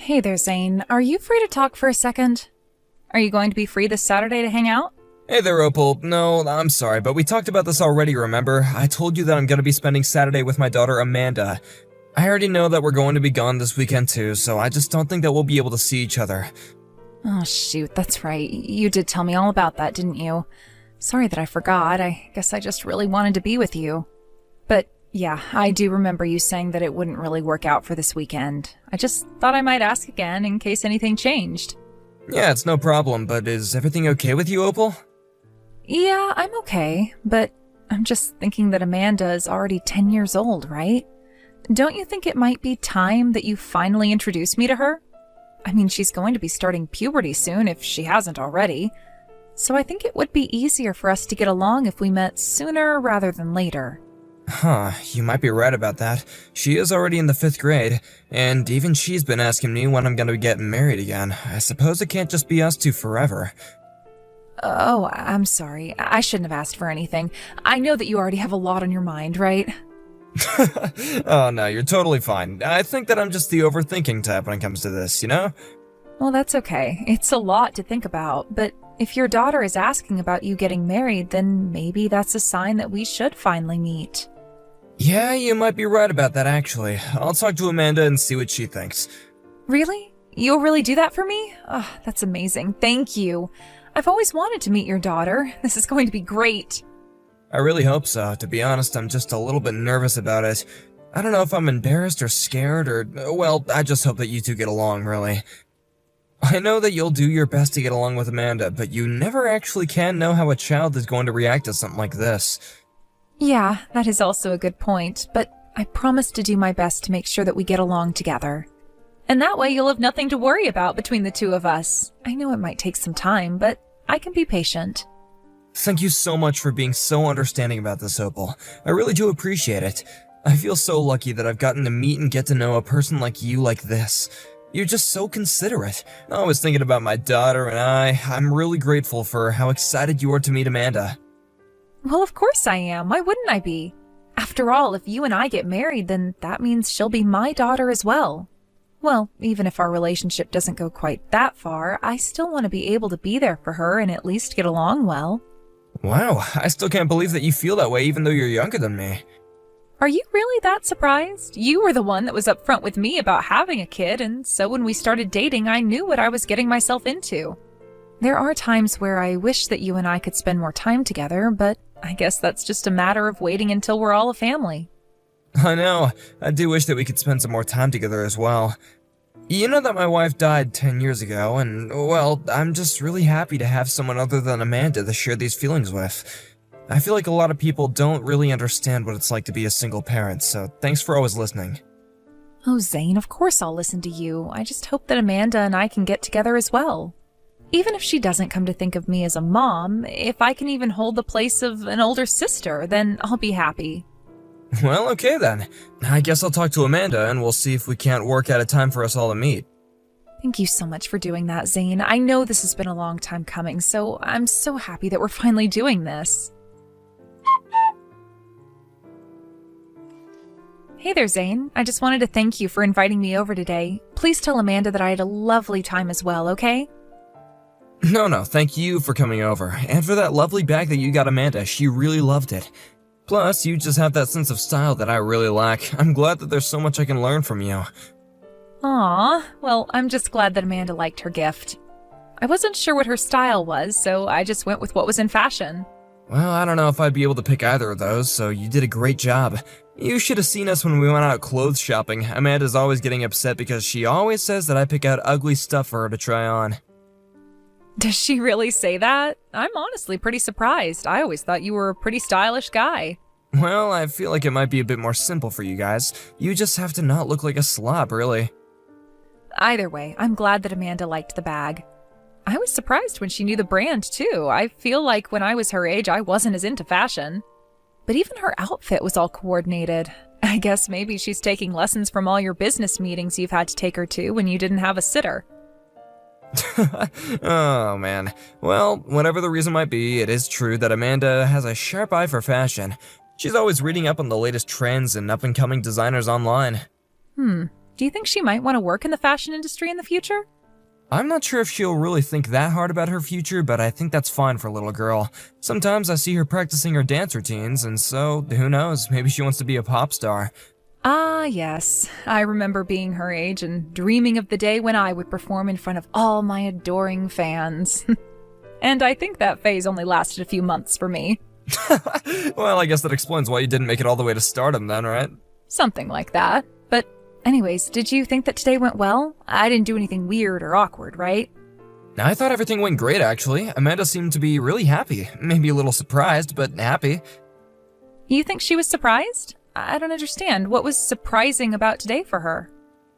Hey there, Zane. Are you free to talk for a second? Are you going to be free this Saturday to hang out? Hey there, Opal. No, I'm sorry, but we talked about this already, remember? I told you that I'm gonna be spending Saturday with my daughter Amanda. I already know that we're going to be gone this weekend too, so I just don't think that we'll be able to see each other. Oh, shoot, that's right. You did tell me all about that, didn't you? Sorry that I forgot. I guess I just really wanted to be with you. But yeah, I do remember you saying that it wouldn't really work out for this weekend. I just thought I might ask again in case anything changed. Yeah, it's no problem, but is everything okay with you, Opal? Yeah, I'm okay, but I'm just thinking that Amanda is already 10 years old, right? Don't you think it might be time that you finally introduce me to her? I mean, she's going to be starting puberty soon if she hasn't already. So I think it would be easier for us to get along if we met sooner rather than later. Huh, you might be right about that. She is already in the 5th grade, and even she's been asking me when I'm gonna be getting married again. I suppose it can't just be us two forever. Oh, I'm sorry. I shouldn't have asked for anything. I know that you already have a lot on your mind, right? Oh no, you're totally fine. I think that I'm just the overthinking type when it comes to this, you know? Well, that's okay. It's a lot to think about, but if your daughter is asking about you getting married, then maybe that's a sign that we should finally meet. Yeah, you might be right about that actually. I'll talk to Amanda and see what she thinks. Really? You'll really do that for me? Oh, that's amazing. Thank you. I've always wanted to meet your daughter. This is going to be great. I really hope so. To be honest, I'm just a little bit nervous about it. I don't know if I'm embarrassed or scared or, well, I just hope that you two get along, really. I know that you'll do your best to get along with Amanda, but you never actually can know how a child is going to react to something like this. Yeah, that is also a good point, but I promise to do my best to make sure that we get along together. And that way you'll have nothing to worry about between the two of us. I know it might take some time, but I can be patient. Thank you so much for being so understanding about this, Opal. I really do appreciate it. I feel so lucky that I've gotten to meet and get to know a person like you like this. You're just so considerate. I was thinking about my daughter and I'm really grateful for how excited you are to meet Amanda. Well, of course I am. Why wouldn't I be? After all, if you and I get married, then that means she'll be my daughter as well. Well, even if our relationship doesn't go quite that far, I still want to be able to be there for her and at least get along well. Wow, I still can't believe that you feel that way even though you're younger than me. Are you really that surprised? You were the one that was upfront with me about having a kid, and so when we started dating, I knew what I was getting myself into. There are times where I wish that you and I could spend more time together, but I guess that's just a matter of waiting until we're all a family. I know, I do wish that we could spend some more time together as well. You know that my wife died 10 years ago, and, well, I'm just really happy to have someone other than Amanda to share these feelings with. I feel like a lot of people don't really understand what it's like to be a single parent, so thanks for always listening. Oh, Zane, of course I'll listen to you. I just hope that Amanda and I can get together as well. Even if she doesn't come to think of me as a mom, if I can even hold the place of an older sister, then I'll be happy. Well, okay then. I guess I'll talk to Amanda and we'll see if we can't work out a time for us all to meet. Thank you so much for doing that, Zane. I know this has been a long time coming, so I'm so happy that we're finally doing this. Hey there, Zane. I just wanted to thank you for inviting me over today. Please tell Amanda that I had a lovely time as well, okay? No, thank you for coming over. And for that lovely bag that you got Amanda, she really loved it. Plus, you just have that sense of style that I really lack. I'm glad that there's so much I can learn from you. Aw, well, I'm just glad that Amanda liked her gift. I wasn't sure what her style was, so I just went with what was in fashion. Well, I don't know if I'd be able to pick either of those, so you did a great job. You should have seen us when we went out clothes shopping. Amanda's always getting upset because she always says that I pick out ugly stuff for her to try on. Does she really say that? I'm honestly pretty surprised. I always thought you were a pretty stylish guy. Well, I feel like it might be a bit more simple for you guys. You just have to not look like a slob, really. Either way, I'm glad that Amanda liked the bag. I was surprised when she knew the brand, too. I feel like when I was her age, I wasn't as into fashion. But even her outfit was all coordinated. I guess maybe she's taking lessons from all your business meetings you've had to take her to when you didn't have a sitter. Oh, man. Well, whatever the reason might be, it is true that Amanda has a sharp eye for fashion. She's always reading up on the latest trends and up-and-coming designers online. Do you think she might want to work in the fashion industry in the future? I'm not sure if she'll really think that hard about her future, but I think that's fine for a little girl. Sometimes I see her practicing her dance routines, and so, who knows, maybe she wants to be a pop star. Ah, yes. I remember being her age and dreaming of the day when I would perform in front of all my adoring fans. And I think that phase only lasted a few months for me. Well, I guess that explains why you didn't make it all the way to stardom then, right? Something like that. But anyways, did you think that today went well? I didn't do anything weird or awkward, right? I thought everything went great, actually. Amanda seemed to be really happy. Maybe a little surprised, but happy. You think she was surprised? I don't understand. What was surprising about today for her?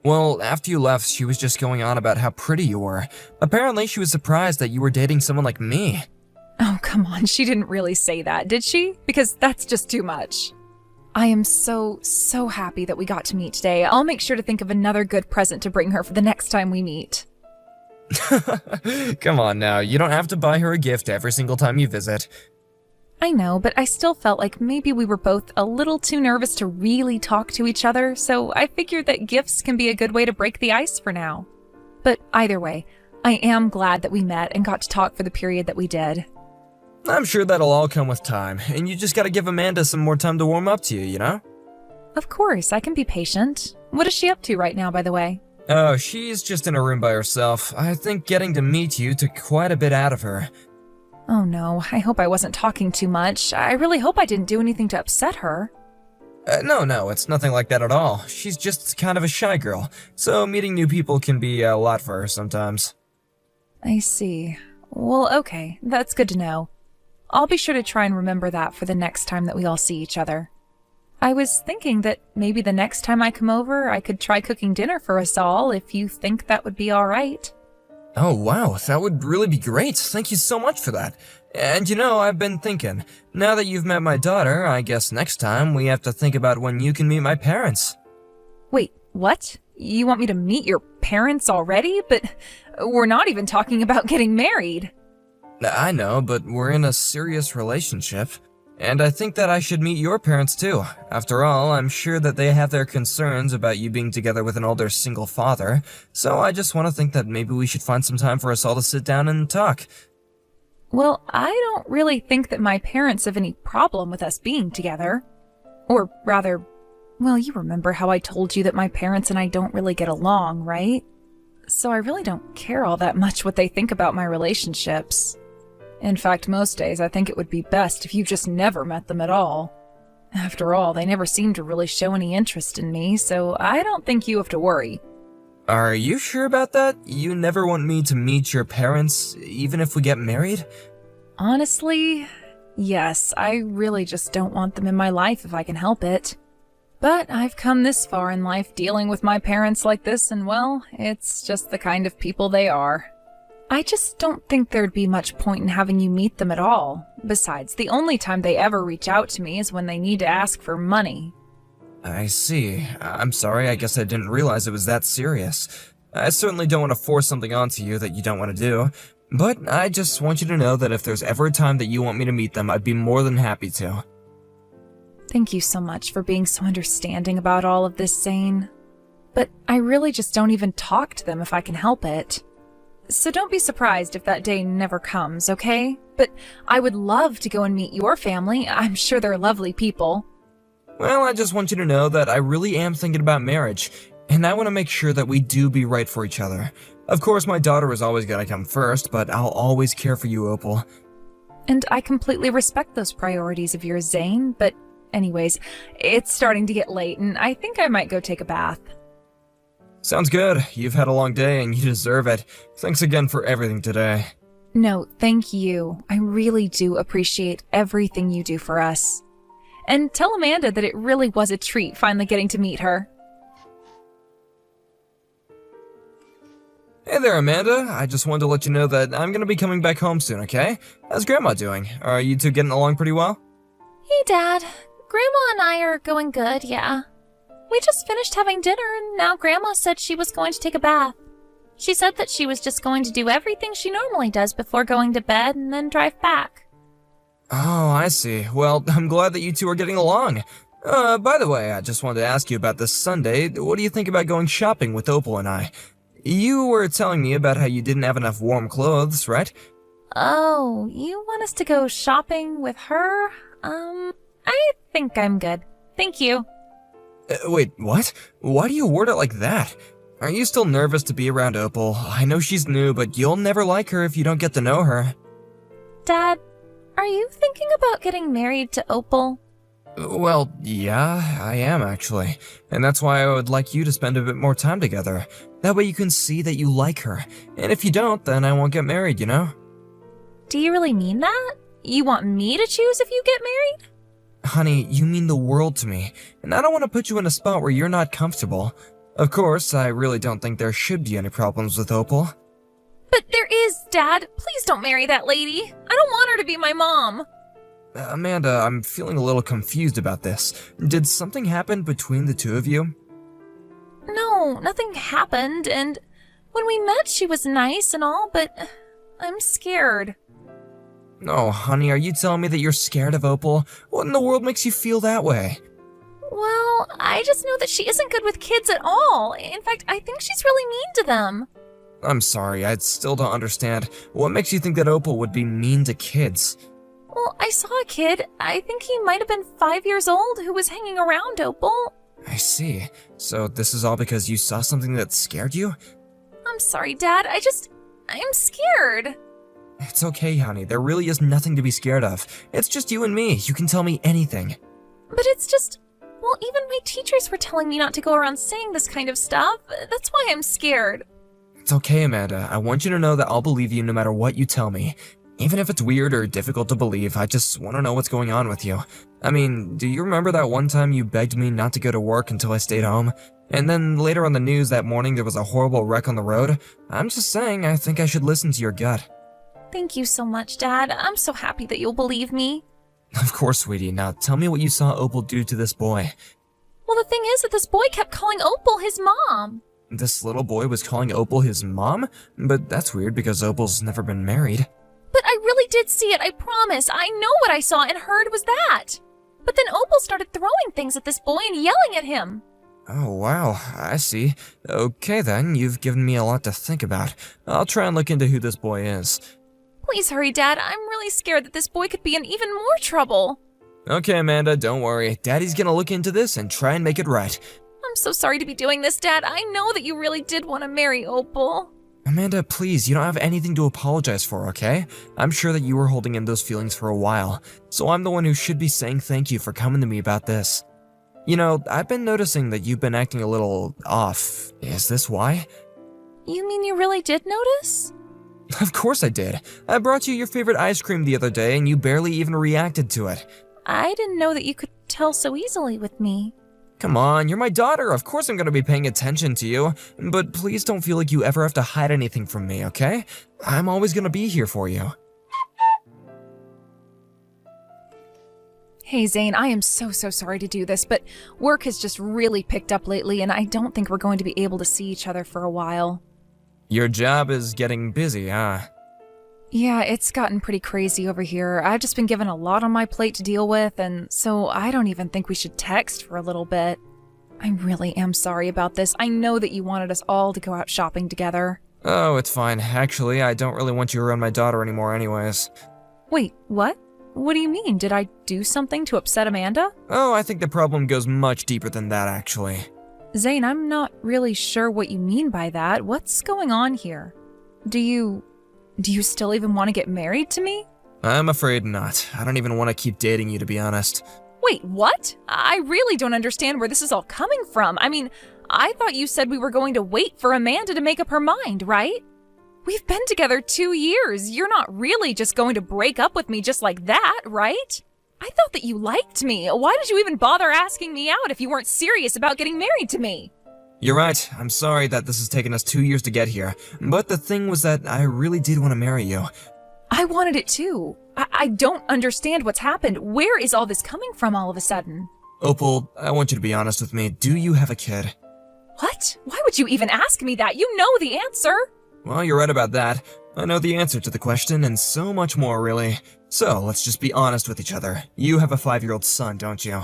Well, after you left, she was just going on about how pretty you were. Apparently, she was surprised that you were dating someone like me. Oh, come on. She didn't really say that, did she? Because that's just too much. I am so happy that we got to meet today. I'll make sure to think of another good present to bring her for the next time we meet. Come on now, you don't have to buy her a gift every single time you visit. I know, but I still felt like maybe we were both a little too nervous to really talk to each other, so I figured that gifts can be a good way to break the ice for now. But either way, I am glad that we met and got to talk for the period that we did. I'm sure that'll all come with time, and you just gotta give Amanda some more time to warm up to you, you know? Of course, I can be patient. What is she up to right now, by the way? Oh, she's just in a room by herself. I think getting to meet you took quite a bit out of her. Oh no, I hope I wasn't talking too much. I really hope I didn't do anything to upset her. No, it's nothing like that at all. She's just kind of a shy girl, so meeting new people can be a lot for her sometimes. I see. Well, okay, that's good to know. I'll be sure to try and remember that for the next time that we all see each other. I was thinking that maybe the next time I come over, I could try cooking dinner for us all, if you think that would be all right. Oh wow, that would really be great. Thank you so much for that. And you know, I've been thinking, now that you've met my daughter, I guess next time we have to think about when you can meet my parents. Wait, what? You want me to meet your parents already? But we're not even talking about getting married. I know, but we're in a serious relationship. And I think that I should meet your parents too. After all, I'm sure that they have their concerns about you being together with an older single father, so I just want to think that maybe we should find some time for us all to sit down and talk. Well, I don't really think that my parents have any problem with us being together. Or rather, well, you remember how I told you that my parents and I don't really get along, right? So I really don't care all that much what they think about my relationships. In fact, most days I think it would be best if you just never met them at all. After all, they never seem to really show any interest in me, so I don't think you have to worry. Are you sure about that? You never want me to meet your parents, even if we get married? Honestly, yes, I really just don't want them in my life if I can help it. But I've come this far in life dealing with my parents like this, and well, it's just the kind of people they are. I just don't think there'd be much point in having you meet them at all. Besides, the only time they ever reach out to me is when they need to ask for money. I see. I'm sorry, I guess I didn't realize it was that serious. I certainly don't want to force something onto you that you don't want to do, but I just want you to know that if there's ever a time that you want me to meet them, I'd be more than happy to. Thank you so much for being so understanding about all of this, Zane. But I really just don't even talk to them if I can help it. So don't be surprised if that day never comes, okay? But I would love to go and meet your family. I'm sure they're lovely people. Well, I just want you to know that I really am thinking about marriage, and I want to make sure that we do be right for each other. Of course, my daughter is always going to come first, but I'll always care for you, Opal. And I completely respect those priorities of yours, Zane, but anyways, it's starting to get late, and I think I might go take a bath. Sounds good. You've had a long day, and you deserve it. Thanks again for everything today. No, thank you. I really do appreciate everything you do for us. And tell Amanda that it really was a treat finally getting to meet her. Hey there, Amanda. I just wanted to let you know that I'm gonna be coming back home soon, okay? How's Grandma doing? Are you two getting along pretty well? Hey, Dad. Grandma and I are going good, yeah. We just finished having dinner, and now Grandma said she was going to take a bath. She said that she was just going to do everything she normally does before going to bed and then drive back. Oh, I see. Well, I'm glad that you two are getting along. By the way, I just wanted to ask you about this Sunday. What do you think about going shopping with Opal and I? You were telling me about how you didn't have enough warm clothes, right? Oh, you want us to go shopping with her? I think I'm good. Thank you. Wait, what? Why do you word it like that? Are you still nervous to be around Opal? I know she's new, but you'll never like her if you don't get to know her. Dad, are you thinking about getting married to Opal? Well, yeah, I am actually. And that's why I would like you to spend a bit more time together. That way you can see that you like her. And if you don't, then I won't get married, you know? Do you really mean that? You want me to choose if you get married? Honey, you mean the world to me, and I don't want to put you in a spot where you're not comfortable. Of course, I really don't think there should be any problems with Opal. But there is, Dad. Please don't marry that lady. I don't want her to be my mom. Amanda, I'm feeling a little confused about this. Did something happen between the two of you? No, nothing happened, and when we met she was nice and all, but I'm scared. Oh, honey, are you telling me that you're scared of Opal? What in the world makes you feel that way? Well, I just know that she isn't good with kids at all. In fact, I think she's really mean to them. I'm sorry, I still don't understand. What makes you think that Opal would be mean to kids? Well, I saw a kid, I think he might have been 5 years old, who was hanging around Opal. I see. So this is all because you saw something that scared you? I'm sorry, Dad. I'm scared. It's okay, honey. There really is nothing to be scared of. It's just you and me. You can tell me anything. But it's just, well, even my teachers were telling me not to go around saying this kind of stuff. That's why I'm scared. It's okay, Amanda. I want you to know that I'll believe you no matter what you tell me. Even if it's weird or difficult to believe, I just want to know what's going on with you. I mean, do you remember that one time you begged me not to go to work until I stayed home? And then later on the news that morning there was a horrible wreck on the road? I'm just saying, I think I should listen to your gut. Thank you so much, Dad. I'm so happy that you'll believe me. Of course, sweetie. Now tell me what you saw Opal do to this boy. Well, the thing is that this boy kept calling Opal his mom. This little boy was calling Opal his mom? But that's weird because Opal's never been married. But I really did see it, I promise. I know what I saw and heard was that. But then Opal started throwing things at this boy and yelling at him. Oh, wow. I see. Okay then, you've given me a lot to think about. I'll try and look into who this boy is. Please hurry, Dad. I'm really scared that this boy could be in even more trouble. Okay, Amanda, don't worry. Daddy's gonna look into this and try and make it right. I'm so sorry to be doing this, Dad. I know that you really did want to marry Opal. Amanda, please, you don't have anything to apologize for, okay? I'm sure that you were holding in those feelings for a while, so I'm the one who should be saying thank you for coming to me about this. You know, I've been noticing that you've been acting a little off. Is this why? You mean you really did notice? Of course I did. I brought you your favorite ice cream the other day and you barely even reacted to it. I didn't know that you could tell so easily with me. Come on, you're my daughter. Of course I'm gonna be paying attention to you. But please don't feel like you ever have to hide anything from me, okay? I'm always gonna be here for you. Hey Zane, I am so sorry to do this, but work has just really picked up lately and I don't think we're going to be able to see each other for a while. Your job is getting busy, huh? Yeah, it's gotten pretty crazy over here. I've just been given a lot on my plate to deal with, and so I don't even think we should text for a little bit. I really am sorry about this. I know that you wanted us all to go out shopping together. Oh, it's fine. Actually, I don't really want you around my daughter anymore anyways. Wait, what? What do you mean? Did I do something to upset Amanda? Oh, I think the problem goes much deeper than that, actually. Zane, I'm not really sure what you mean by that. What's going on here? Do you still even want to get married to me? I'm afraid not. I don't even want to keep dating you, to be honest. Wait, what? I really don't understand where this is all coming from. I mean, I thought you said we were going to wait for Amanda to make up her mind, right? We've been together 2 years. You're not really just going to break up with me just like that, right? I thought that you liked me. Why did you even bother asking me out if you weren't serious about getting married to me? You're right. I'm sorry that this has taken us 2 years to get here. But the thing was that I really did want to marry you. I wanted it too. I don't understand what's happened. Where is all this coming from all of a sudden? Opal, I want you to be honest with me. Do you have a kid? What? Why would you even ask me that? You know the answer. Well, you're right about that. I know the answer to the question and so much more, really. So, let's just be honest with each other. You have a 5-year-old son, don't you?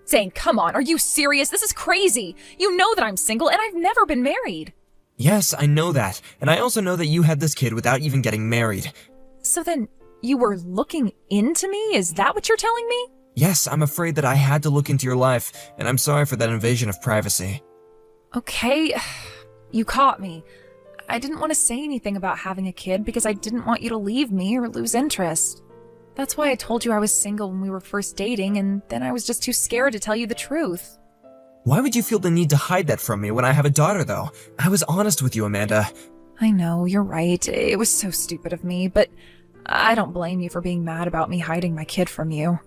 Zane, come on, are you serious? This is crazy. You know that I'm single and I've never been married. Yes, I know that, and I also know that you had this kid without even getting married. So then, you were looking into me? Is that what you're telling me? Yes, I'm afraid that I had to look into your life, and I'm sorry for that invasion of privacy. Okay, you caught me. I didn't want to say anything about having a kid because I didn't want you to leave me or lose interest. That's why I told you I was single when we were first dating, and then I was just too scared to tell you the truth. Why would you feel the need to hide that from me when I have a daughter, though? I was honest with you, Amanda. I know, you're right. It was so stupid of me, but I don't blame you for being mad about me hiding my kid from you.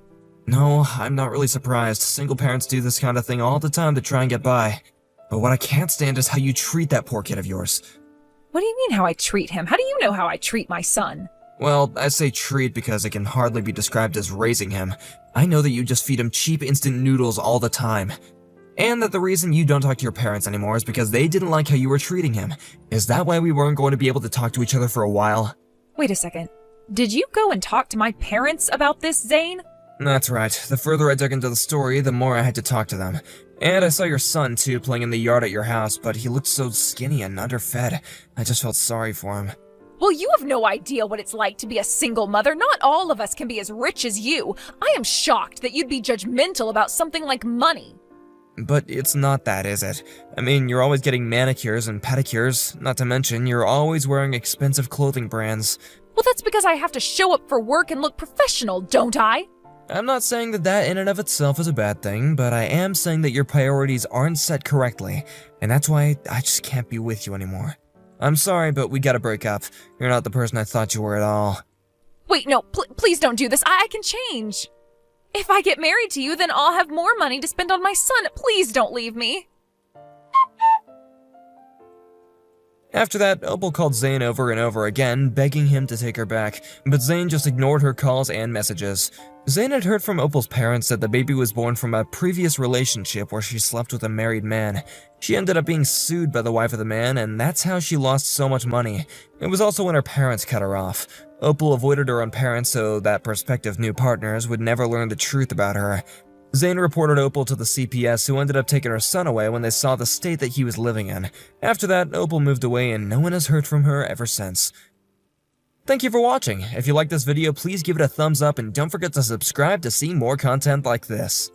No, I'm not really surprised. Single parents do this kind of thing all the time to try and get by. But what I can't stand is how you treat that poor kid of yours. What do you mean how I treat him? How do you know how I treat my son? Well, I say treat because it can hardly be described as raising him. I know that you just feed him cheap instant noodles all the time. And that the reason you don't talk to your parents anymore is because they didn't like how you were treating him. Is that why we weren't going to be able to talk to each other for a while? Wait a second. Did you go and talk to my parents about this, Zane? That's right. The further I dug into the story, the more I had to talk to them. And I saw your son, too, playing in the yard at your house, but he looked so skinny and underfed. I just felt sorry for him. Well, you have no idea what it's like to be a single mother. Not all of us can be as rich as you. I am shocked that you'd be judgmental about something like money. But it's not that, is it? I mean, you're always getting manicures and pedicures, not to mention you're always wearing expensive clothing brands. Well, that's because I have to show up for work and look professional, don't I? I'm not saying that that in and of itself is a bad thing, but I am saying that your priorities aren't set correctly, and that's why I just can't be with you anymore. I'm sorry, but we gotta break up. You're not the person I thought you were at all. Wait, no, please don't do this. I can change. If I get married to you, then I'll have more money to spend on my son. Please don't leave me. After that, Opal called Zane over and over again, begging him to take her back, but Zane just ignored her calls and messages. Zane had heard from Opal's parents that the baby was born from a previous relationship where she slept with a married man. She ended up being sued by the wife of the man, and that's how she lost so much money. It was also when her parents cut her off. Opal avoided her own parents so that prospective new partners would never learn the truth about her. Zane reported Opal to the CPS, who ended up taking her son away when they saw the state that he was living in. After that, Opal moved away and no one has heard from her ever since. Thank you for watching. If you liked this video, please give it a thumbs up and don't forget to subscribe to see more content like this.